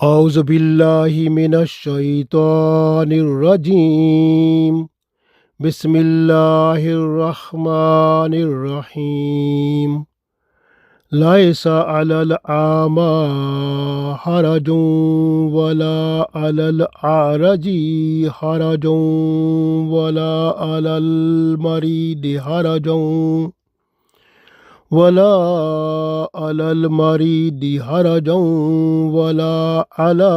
أعوذ بالله من الشيطان الرجيم. بسم الله الرحمن الرحيم. ليس على الأعمى حرج ولا على الأعرج حرج ولا على المريض حرج ولا على المريض حرج ولا على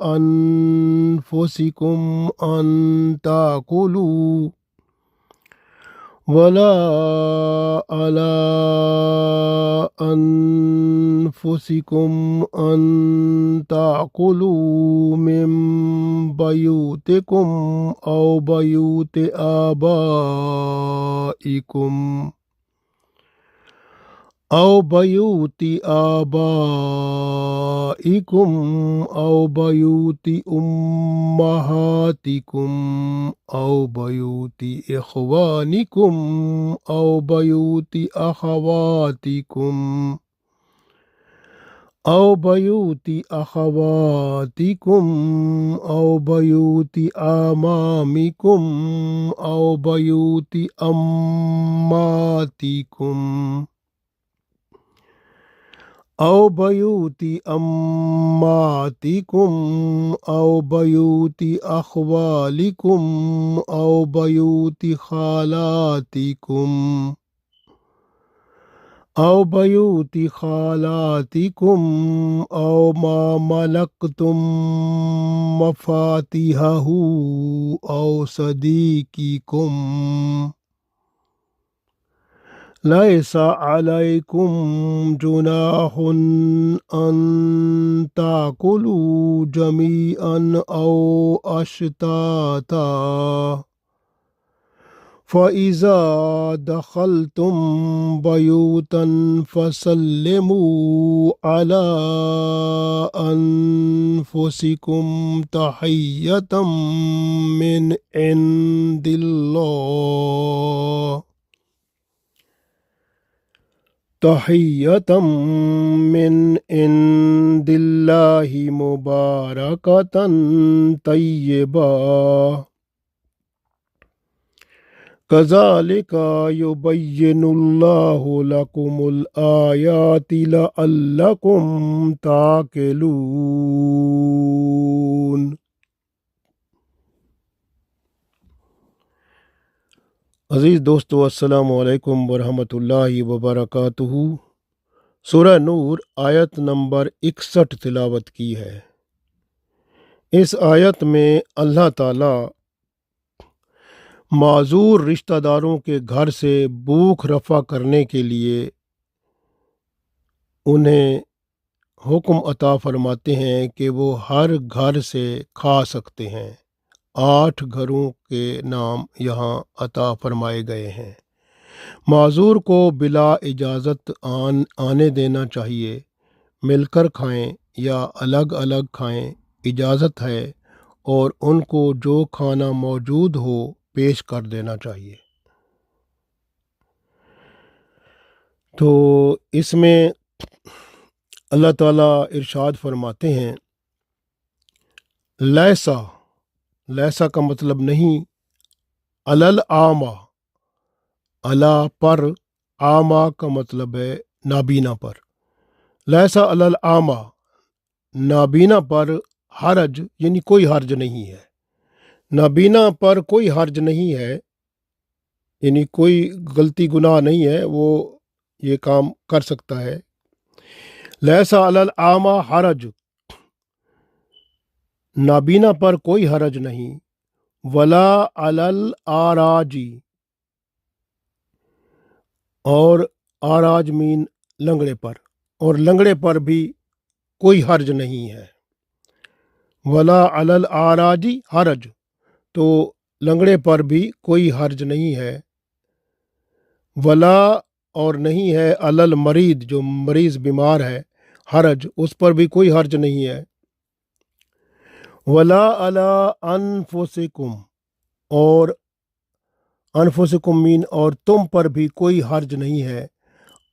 أنفسكم أن تأكلوا ولا على أنفسكم أن تأكلوا من بيوتكم أو بيوت آبائكم أو بيوت أمهاتكم أو بيوت إخوانكم أو بيوت أخواتكم أو بيوت أمامكم أو بيوت أماتكم أو بيوت أخوالكم أو بيوت خالاتكم أو ما ملكتم مفاتيحه أو صديقكم. ليس عليكم جناح أن تأكلوا جميعا أو أشتاتا فإذا دخلتم بيوتا فسلموا على أنفسكم تحية من عند الله مباركة طيبة كذلك يبين الله لكم الآيات لعلكم تعقلون. عزیز دوستو، السلام علیکم ورحمۃ اللہ وبرکاتہ۔ سورہ نور آیت نمبر 61 تلاوت کی ہے۔ اس آیت میں اللہ تعالی معذور رشتہ داروں کے گھر سے بھوک رفع کرنے کے لیے انہیں حکم عطا فرماتے ہیں کہ وہ ہر گھر سے کھا سکتے ہیں۔ 8 گھروں کے نام یہاں عطا فرمائے گئے ہیں۔ معذور کو بلا اجازت آنے دینا چاہیے۔ مل کر کھائیں یا الگ الگ کھائیں، اجازت ہے، اور ان کو جو کھانا موجود ہو پیش کر دینا چاہیے۔ تو اس میں اللہ تعالیٰ ارشاد فرماتے ہیں، لیسا کا مطلب نہیں الالعامہ، علا پر، عامہ کا مطلب ہے نابینا پر۔ لیسا الالعامہ، نابینا پر حرج یعنی کوئی حرج نہیں ہے۔ نابینا پر کوئی حرج نہیں ہے، یعنی کوئی غلطی گناہ نہیں ہے، وہ یہ کام کر سکتا ہے۔ لیسا الالعامہ حرج، نابینا پر کوئی حرج نہیں۔ ولا علی، اور آراج مین لنگڑے پر، اور لنگڑے پر بھی کوئی حرج نہیں ہے۔ ولا علی الآراج حرج، تو لنگڑے پر بھی کوئی حرج نہیں ہے۔ ولا، اور نہیں ہے، علی المریض، جو مریض بیمار ہے، حرج، اس پر بھی کوئی حرج نہیں ہے۔ ولا علی انفسکم، اور انفسکم مین اور تم پر بھی کوئی حرج نہیں ہے۔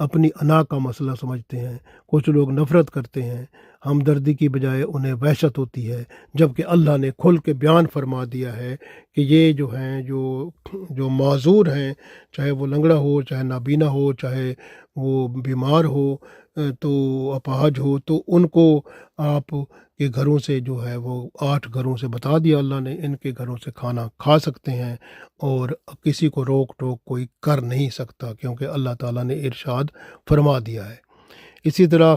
اپنی انا کا مسئلہ سمجھتے ہیں، کچھ لوگ نفرت کرتے ہیں، ہمدردی کی بجائے انہیں وحشت ہوتی ہے، جبکہ اللہ نے کھل کے بیان فرما دیا ہے کہ یہ جو ہیں جو معذور ہیں، چاہے وہ لنگڑا ہو، چاہے نابینا ہو، چاہے وہ بیمار ہو، تو اپاہج ہو، تو ان کو آپ کے گھروں سے جو ہے وہ 8 گھروں سے بتا دیا اللہ نے، ان کے گھروں سے کھانا کھا سکتے ہیں، اور کسی کو روک ٹوک کوئی کر نہیں سکتا، کیونکہ اللہ تعالیٰ نے ارشاد فرما دیا ہے۔ اسی طرح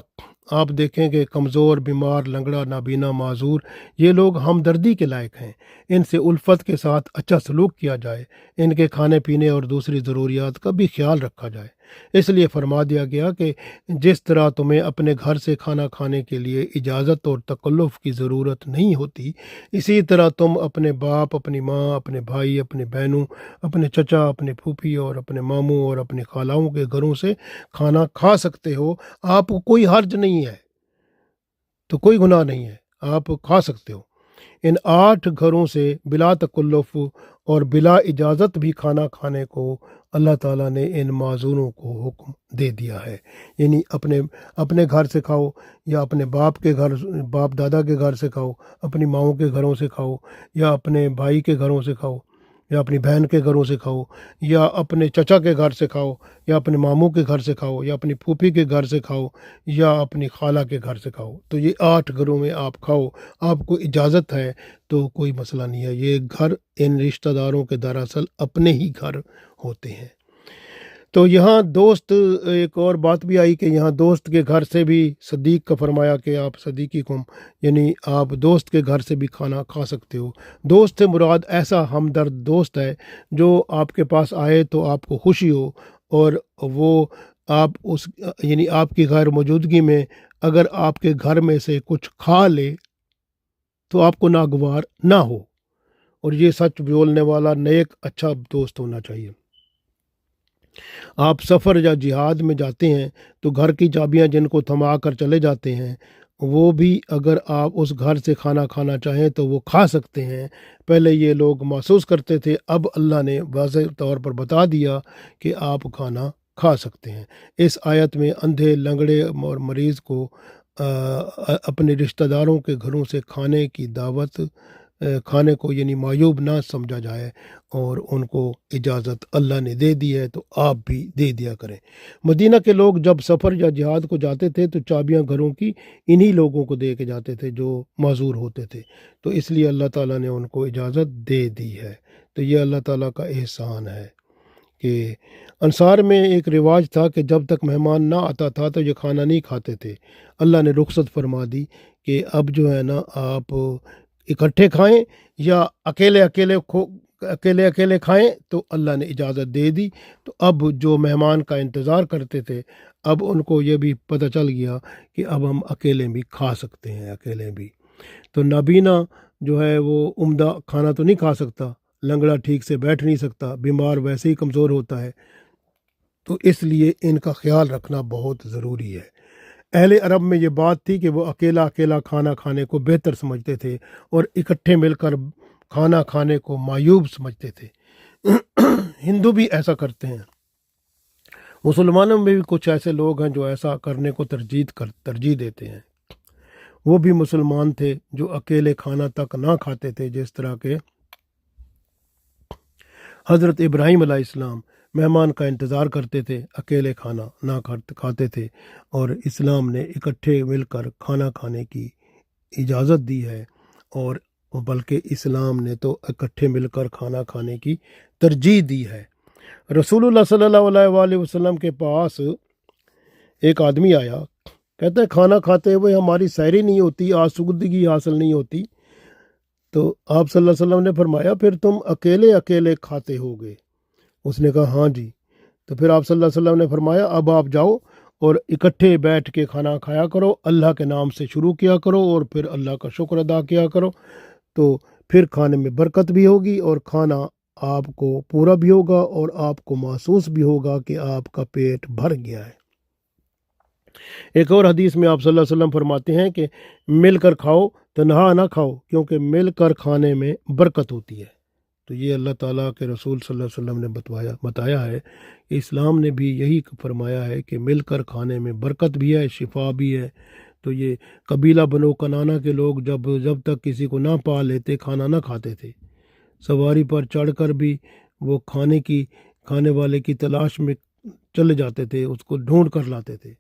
آپ دیکھیں کہ کمزور، بیمار، لنگڑا، نابینا، معذور، یہ لوگ ہمدردی کے لائق ہیں، ان سے الفت کے ساتھ اچھا سلوک کیا جائے، ان کے کھانے پینے اور دوسری ضروریات کا بھی خیال رکھا جائے۔ اس لیے فرما دیا گیا کہ جس طرح تمہیں اپنے گھر سے کھانا کھانے کے لیے اجازت اور تکلف کی ضرورت نہیں ہوتی، اسی طرح تم اپنے باپ، اپنی ماں، اپنے بھائی، اپنے بہنوں، اپنے چچا، اپنے پھوپھی اور اپنے ماموں اور اپنی خالاؤں کے گھروں سے کھانا کھا سکتے ہو۔ آپ کو کوئی حرج نہیں ہے، تو کوئی گناہ نہیں ہے، آپ کھا سکتے ہو۔ ان 8 گھروں سے بلا تکلف اور بلا اجازت بھی کھانا کھانے کو اللہ تعالیٰ نے ان معذوروں کو حکم دے دیا ہے، یعنی اپنے گھر سے کھاؤ، یا اپنے باپ دادا کے گھر سے کھاؤ، اپنی ماؤں کے گھروں سے کھاؤ، یا اپنے بھائی کے گھروں سے کھاؤ، یا اپنی بہن کے گھروں سے کھاؤ، یا اپنے چچا کے گھر سے کھاؤ، یا اپنے ماموں کے گھر سے کھاؤ، یا اپنی پھوپھی کے گھر سے کھاؤ، یا اپنی خالہ کے گھر سے کھاؤ۔ تو یہ 8 گھروں میں آپ کھاؤ، آپ کو اجازت ہے تو کوئی مسئلہ نہیں ہے۔ یہ گھر ان رشتہ داروں کے دراصل اپنے ہی گھر ہوتے ہیں۔ تو یہاں دوست، ایک اور بات بھی آئی کہ یہاں دوست کے گھر سے بھی صدیق کا فرمایا کہ آپ صدیقی کم، یعنی آپ دوست کے گھر سے بھی کھانا کھا سکتے ہو۔ دوست سے مراد ایسا ہمدرد دوست ہے جو آپ کے پاس آئے تو آپ کو خوشی ہو، اور وہ یعنی آپ کی غیر موجودگی میں اگر آپ کے گھر میں سے کچھ کھا لے تو آپ کو ناگوار نہ ہو، اور یہ سچ بولنے والا نیک اچھا دوست ہونا چاہیے۔ آپ سفر یا جہاد میں جاتے ہیں تو گھر کی چابیاں جن کو تھما کر چلے جاتے ہیں، وہ بھی اگر آپ اس گھر سے کھانا کھانا چاہیں تو وہ کھا سکتے ہیں۔ پہلے یہ لوگ محسوس کرتے تھے، اب اللہ نے واضح طور پر بتا دیا کہ آپ کھانا کھا سکتے ہیں۔ اس آیت میں اندھے، لنگڑے اور مریض کو اپنے رشتہ داروں کے گھروں سے کھانے کو یعنی معیوب نہ سمجھا جائے، اور ان کو اجازت اللہ نے دے دی ہے تو آپ بھی دے دیا کریں۔ مدینہ کے لوگ جب سفر یا جہاد کو جاتے تھے تو چابیاں گھروں کی انہی لوگوں کو دے کے جاتے تھے جو معذور ہوتے تھے، تو اس لیے اللہ تعالیٰ نے ان کو اجازت دے دی ہے۔ تو یہ اللہ تعالیٰ کا احسان ہے کہ انصار میں ایک رواج تھا کہ جب تک مہمان نہ آتا تھا تو یہ کھانا نہیں کھاتے تھے۔ اللہ نے رخصت فرما دی کہ اب جو ہے نا، آپ اکٹھے کھائیں یا اکیلے اکیلے کھائیں، تو اللہ نے اجازت دے دی۔ تو اب جو مہمان کا انتظار کرتے تھے، اب ان کو یہ بھی پتہ چل گیا کہ اب ہم اکیلے بھی کھا سکتے ہیں، اکیلے بھی۔ تو نابینا جو ہے وہ عمدہ کھانا تو نہیں کھا سکتا، لنگڑا ٹھیک سے بیٹھ نہیں سکتا، بیمار ویسے ہی کمزور ہوتا ہے، تو اس لیے ان کا خیال رکھنا بہت ضروری ہے۔ اہل عرب میں یہ بات تھی کہ وہ اکیلا کھانا کھانے کو بہتر سمجھتے تھے، اور اکٹھے مل کر کھانا کھانے کو معیوب سمجھتے تھے۔ ہندو بھی ایسا کرتے ہیں۔ مسلمانوں میں بھی کچھ ایسے لوگ ہیں جو ایسا کرنے کو ترجیح دیتے ہیں۔ وہ بھی مسلمان تھے جو اکیلے کھانا تک نہ کھاتے تھے، جس طرح کہ حضرت ابراہیم علیہ السلام مہمان کا انتظار کرتے تھے، اکیلے کھانا نہ کھاتے تھے، اور اسلام نے اکٹھے مل کر کھانا کھانے کی اجازت دی ہے، اور بلکہ اسلام نے تو اکٹھے مل کر کھانا کھانے کی ترجیح دی ہے۔ رسول اللہ صلی اللہ علیہ وآلہ وسلم کے پاس ایک آدمی آیا، کہتا ہے کھانا کھاتے ہوئے ہماری سحری نہیں ہوتی، آسودگی حاصل نہیں ہوتی۔ تو آپ صلی اللہ علیہ وسلم نے فرمایا پھر تم اکیلے کھاتے ہوگے؟ اس نے کہا ہاں جی۔ تو پھر آپ صلی اللہ علیہ وسلم نے فرمایا اب آپ جاؤ اور اکٹھے بیٹھ کے کھانا کھایا کرو، اللہ کے نام سے شروع کیا کرو، اور پھر اللہ کا شکر ادا کیا کرو، تو پھر کھانے میں برکت بھی ہوگی، اور کھانا آپ کو پورا بھی ہوگا، اور آپ کو محسوس بھی ہوگا کہ آپ کا پیٹ بھر گیا ہے۔ ایک اور حدیث میں آپ صلی اللہ علیہ وسلم فرماتے ہیں کہ مل کر کھاؤ، تنہا نہ کھاؤ، کیونکہ مل کر کھانے میں برکت ہوتی ہے۔ تو یہ اللہ تعالیٰ کے رسول صلی اللہ علیہ وسلم نے بتایا ہے کہ اسلام نے بھی یہی فرمایا ہے کہ مل کر کھانے میں برکت بھی ہے، شفا بھی ہے۔ تو یہ قبیلہ بنو کنانا کے لوگ جب تک کسی کو نہ پا لیتے کھانا نہ کھاتے تھے، سواری پر چڑھ کر بھی وہ کھانے والے کی تلاش میں چلے جاتے تھے، اس کو ڈھونڈ کر لاتے تھے۔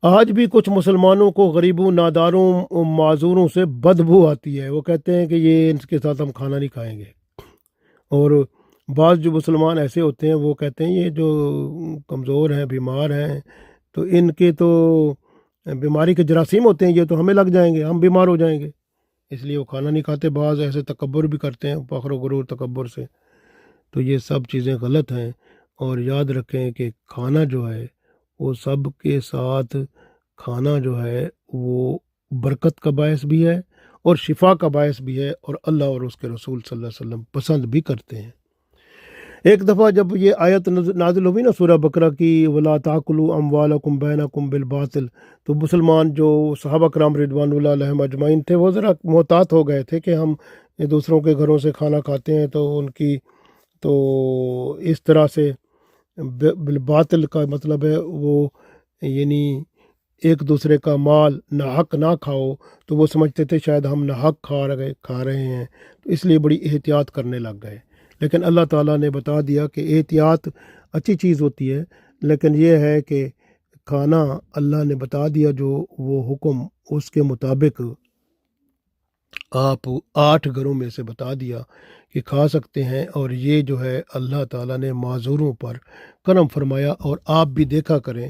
آج بھی کچھ مسلمانوں کو غریبوں، ناداروں، معذوروں سے بدبو آتی ہے، وہ کہتے ہیں کہ یہ ان کے ساتھ ہم کھانا نہیں کھائیں گے۔ اور بعض جو مسلمان ایسے ہوتے ہیں وہ کہتے ہیں یہ جو کمزور ہیں، بیمار ہیں، تو ان کے تو بیماری کے جراثیم ہوتے ہیں، یہ تو ہمیں لگ جائیں گے، ہم بیمار ہو جائیں گے، اس لیے وہ کھانا نہیں کھاتے۔ بعض ایسے تکبر بھی کرتے ہیں، فخر و غرور تکبر سے۔ تو یہ سب چیزیں غلط ہیں، اور یاد رکھیں کہ کھانا جو ہے وہ سب کے ساتھ کھانا جو ہے وہ برکت کا باعث بھی ہے اور شفا کا باعث بھی ہے، اور اللہ اور اس کے رسول صلی اللہ علیہ وسلم پسند بھی کرتے ہیں۔ ایک دفعہ جب یہ آیت نازل ہوئی نا سورہ بقرہ کی، وَلَا تَأْكُلُوا أَمْوَالَكُمْ بَيْنَكُمْ بِالْبَاطِلِ، تو مسلمان جو صحابہ کرام رضوان اللہ علیہم اجمعین تھے وہ ذرا محتاط ہو گئے تھے کہ ہم دوسروں کے گھروں سے کھانا کھاتے ہیں تو ان کی تو اس طرح سے بالباطل کا مطلب ہے وہ یعنی ایک دوسرے کا مال ناحق نہ کھاؤ، تو وہ سمجھتے تھے شاید ہم ناحق کھا رہے ہیں، تو اس لیے بڑی احتیاط کرنے لگ گئے۔ لیکن اللہ تعالیٰ نے بتا دیا کہ احتیاط اچھی چیز ہوتی ہے، لیکن یہ ہے کہ کھانا اللہ نے بتا دیا جو وہ حکم، اس کے مطابق آپ 8 گھروں میں سے بتا دیا کہ کھا سکتے ہیں، اور یہ جو ہے اللہ تعالیٰ نے معذوروں پر کرم فرمایا۔ اور آپ بھی دیکھا کریں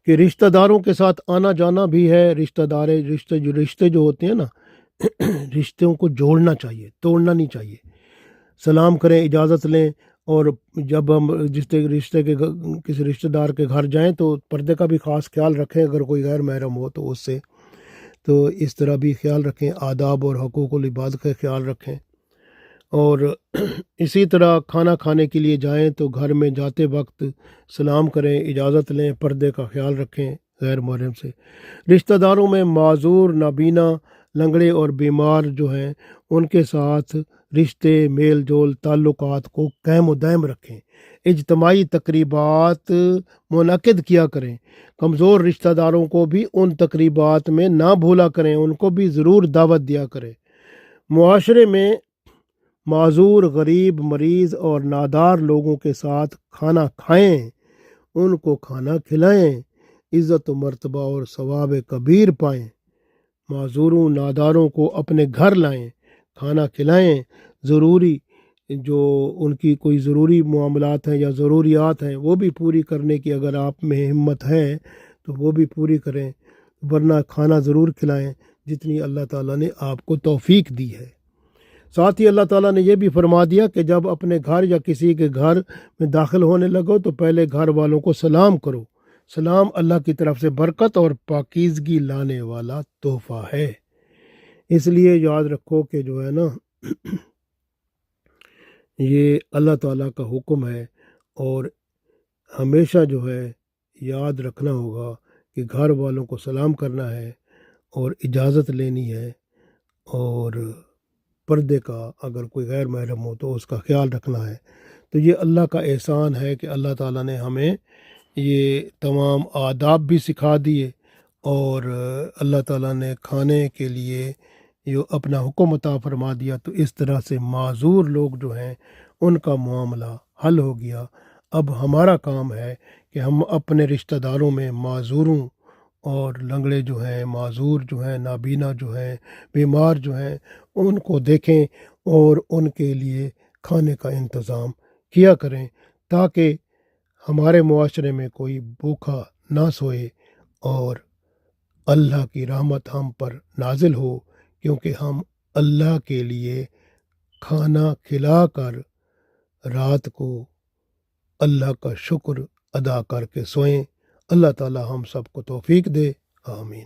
کہ رشتہ داروں کے ساتھ آنا جانا بھی ہے، رشتے جو ہوتے ہیں نا رشتوں کو جوڑنا چاہیے، توڑنا نہیں چاہیے۔ سلام کریں، اجازت لیں، اور جب ہم کسی رشتہ دار کے گھر جائیں تو پردے کا بھی خاص خیال رکھیں، اگر کوئی غیر محرم ہو تو اس سے، تو اس طرح بھی خیال رکھیں، آداب اور حقوق العباد کا خیال رکھیں۔ اور اسی طرح کھانا کھانے کے لیے جائیں تو گھر میں جاتے وقت سلام کریں، اجازت لیں، پردے کا خیال رکھیں غیر محرم سے۔ رشتہ داروں میں معذور، نابینا، لنگڑے اور بیمار جو ہیں ان کے ساتھ رشتے، میل جول، تعلقات کو قائم و دائم رکھیں۔ اجتماعی تقریبات منعقد کیا کریں۔ کمزور رشتہ داروں کو بھی ان تقریبات میں نہ بھولا کریں، ان کو بھی ضرور دعوت دیا کریں۔ معاشرے میں معذور، غریب، مریض اور نادار لوگوں کے ساتھ کھانا کھائیں، ان کو کھانا کھلائیں، عزت و مرتبہ اور ثواب کبیر پائیں۔ معذوروں، ناداروں کو اپنے گھر لائیں، کھانا کھلائیں، ضروری جو ان کی کوئی ضروری معاملات ہیں یا ضروریات ہیں وہ بھی پوری کرنے کی اگر آپ میں ہمت ہے تو وہ بھی پوری کریں، ورنہ کھانا ضرور کھلائیں جتنی اللہ تعالیٰ نے آپ کو توفیق دی ہے۔ ساتھ ہی اللہ تعالیٰ نے یہ بھی فرما دیا کہ جب اپنے گھر یا کسی کے گھر میں داخل ہونے لگو تو پہلے گھر والوں کو سلام کرو۔ سلام اللہ کی طرف سے برکت اور پاکیزگی لانے والا تحفہ ہے۔ اس لیے یاد رکھو کہ جو ہے نا یہ اللہ تعالیٰ کا حکم ہے، اور ہمیشہ جو ہے یاد رکھنا ہوگا کہ گھر والوں کو سلام کرنا ہے اور اجازت لینی ہے، اور پردے کا اگر کوئی غیر محرم ہو تو اس کا خیال رکھنا ہے۔ تو یہ اللہ کا احسان ہے کہ اللہ تعالیٰ نے ہمیں یہ تمام آداب بھی سکھا دیے، اور اللہ تعالیٰ نے کھانے کے لیے جو اپنا حکم عطا فرما دیا، تو اس طرح سے معذور لوگ جو ہیں ان کا معاملہ حل ہو گیا۔ اب ہمارا کام ہے کہ ہم اپنے رشتہ داروں میں معذوروں اور لنگڑے جو ہیں، معذور جو ہیں، نابینا جو ہیں، بیمار جو ہیں، ان کو دیکھیں اور ان کے لیے کھانے کا انتظام کیا کریں، تاکہ ہمارے معاشرے میں کوئی بھوکا نہ سوئے اور اللہ کی رحمت ہم پر نازل ہو، کیونکہ ہم اللہ کے لیے کھانا کھلا کر رات کو اللہ کا شکر ادا کر کے سوئیں۔ اللہ تعالی ہم سب کو توفیق دے، آمین۔